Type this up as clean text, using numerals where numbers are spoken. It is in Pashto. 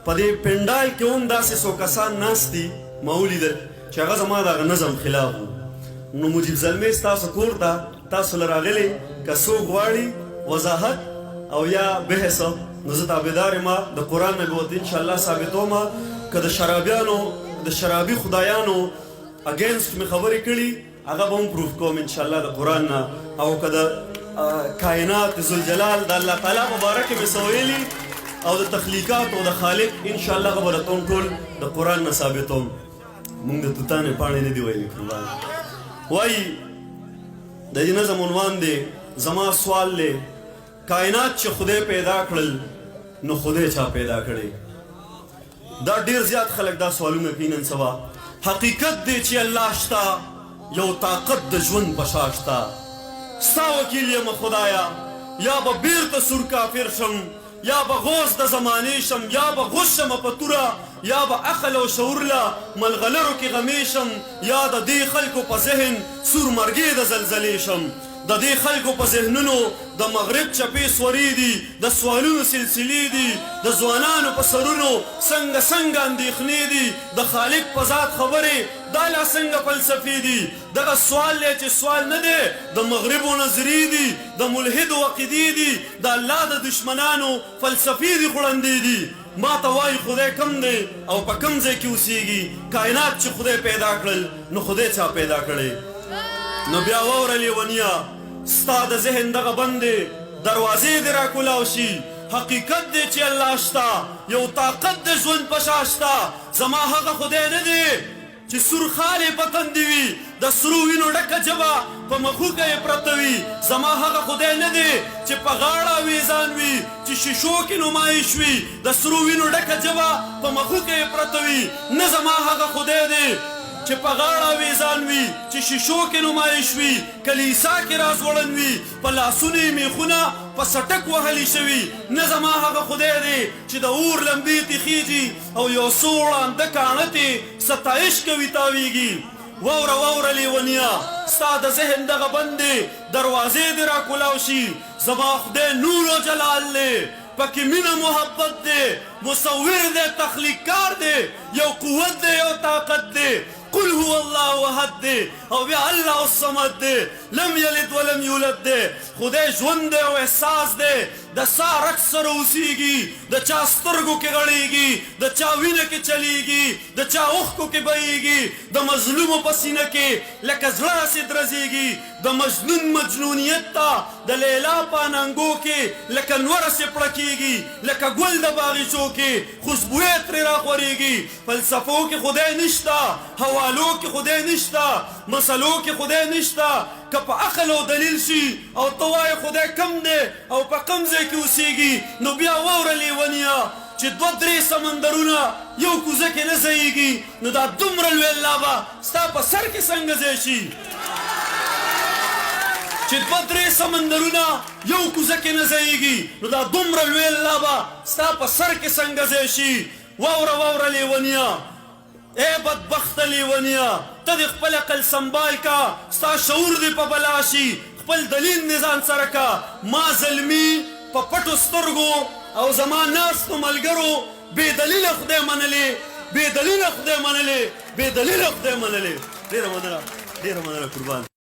په دې پنډال کې هم داسې څو کسان ناست دي ما ولیدل چې هغه زما دغه نظم خلاف و. نو مجیب زلمې ستاسو کور ته تاسو له راغلي که څوک غواړي وضاحت او یا بحث نو زه تابعدار یم د قرآن نه به ورته انشاءالله ثابتوم. که د شرابیانو د شرابي خدایانو اګینسټ مې خبرې کړي هغه به هم پروف کوم انشاءالله د قرآن نه. او که د کائنات ذوالجلال د الله تعالی په باره کې مې څه ویلي او د تخلیقات او د خالق انشاءالله هغه به راته ټول د قرآن نه ثابتوم. مونږ د توتانې پاڼې نه دي ویلي قربان. وایي د دې نظم عنوان دی زما سوال دی کائنات چې خدای پیدا کړل نو خدای چا پیدا کړی؟ دا ډیر زیات خلک دا سوالونه کوي نن سبا. حقیقت دی چې الله شته یو طاقت د ژوند په شا شته. ستا وکیل یم خدایا یا به بیرته سور کافر شم یا به غوث د زمانې شم یا به غوث شم په توره یا به عقل او شعور له ملغلرو کې غمې شم یا د دې خلکو په ذهن سور مرګې د زلزلې شم. د دې خلکو په ذهنونو د مغرب چپې سورې دي د سوالونو سلسلې دي د ځوانانو په سرونو څنګه اندېښنې دي د خالق په ذات خبرې دا لا څنګه فلسفې دي. دغه سوال دی چې سوال نه دی د مغربو نظرې دي د ملحدو عقیدې دي د الله د دشمنانو فلسفې دي خوړندې دي. ما ته وایي خدای کم دی او په کم ځای کې اوسېږي؟ کائنات چې خدای پیدا کړل نو خدای چا پیدا کړی؟ نو بیا واوره لیونیا ستا د ذهن دغه بندې دروازې دې راکولاو شي. حقیقت دی چې الله شته یو طاقت د ژوند په شا شته. زما هغه خدای نه دی چې سور خالې په تندې وي د سرو وینو ډکه ژبه په مخوکه یې پرته وي. زما هغه خدای نه دی چې په غاړه ویزان وي چې شیشو کې نمایش وي د سرو وینو ډکه ژبه په مخوکه یې پرته وي. نه زما هغه خدای دی چې په غاړه ویزان وي چې شیشو کې نمایش وي کلیسا کې رازوړن وي په لاسونو یې میخونه په سټک وهلي شوي. نه زما هغه خدای دی چې د اور لمبې تخیږي او یو څو وړانده کاڼه تې ستایش کوي تاویږي. واوره لیونیا ستا د ذهن دغه بندې دروازې دې راکولاو شي. زما خدای نور و جلال دی پکې مینه محبت دی مصور دی تخلیقکار دی یو قوت دی یو طاقت دی. قل هو الله احد دی او بیا الله الصمد دی لم یلد ولم یولد دی. خدای ژوند دی او احساس دی د سا رک سره اوسیږي د چا سترګو کې غړیږي د چا وینه کې چلیږي د چا اوښکو کې بهیږي د مظلومو په سینه کې لکه زړه راسې درزیږي د مجنون مجنونیت ته د لیلا په اننګو کې لکه نوره سې پړکیږي لکه ګل د باغیچو کې خوشبویې ترې راخورېږي. فلسفو کې خدای نشته حوالو کې خدای نشته مسلو کې خدای نشته. که په عقل او دلیل شي او ته وایې خدای کم دی او په کم ځای کې اوسېږي نو بیا واوره لیونیا چې دوه درې سمندرونه یو کوزه کې نه ځایږي نو دا دومره لوی الله به ستا په سر کې څنګه ځای شي؟ چې دوه درې سمندرونه یو کوزه کې نه ځایږي نو دا دومره لوی الله به ستا په سر کې څنګه ځای شي؟ واوره لیونیا اے بدبخت لیونیا ته دې خپل عقل سنبال کا ستا شعور دې په بلا شي خپل دلیل نظام سره کا. ما زلمی په پټو سترګو او زما ناستو ملګرو بې دلیله خدای منلې بې دلیله خدای منلې. ډېره مننه قربان.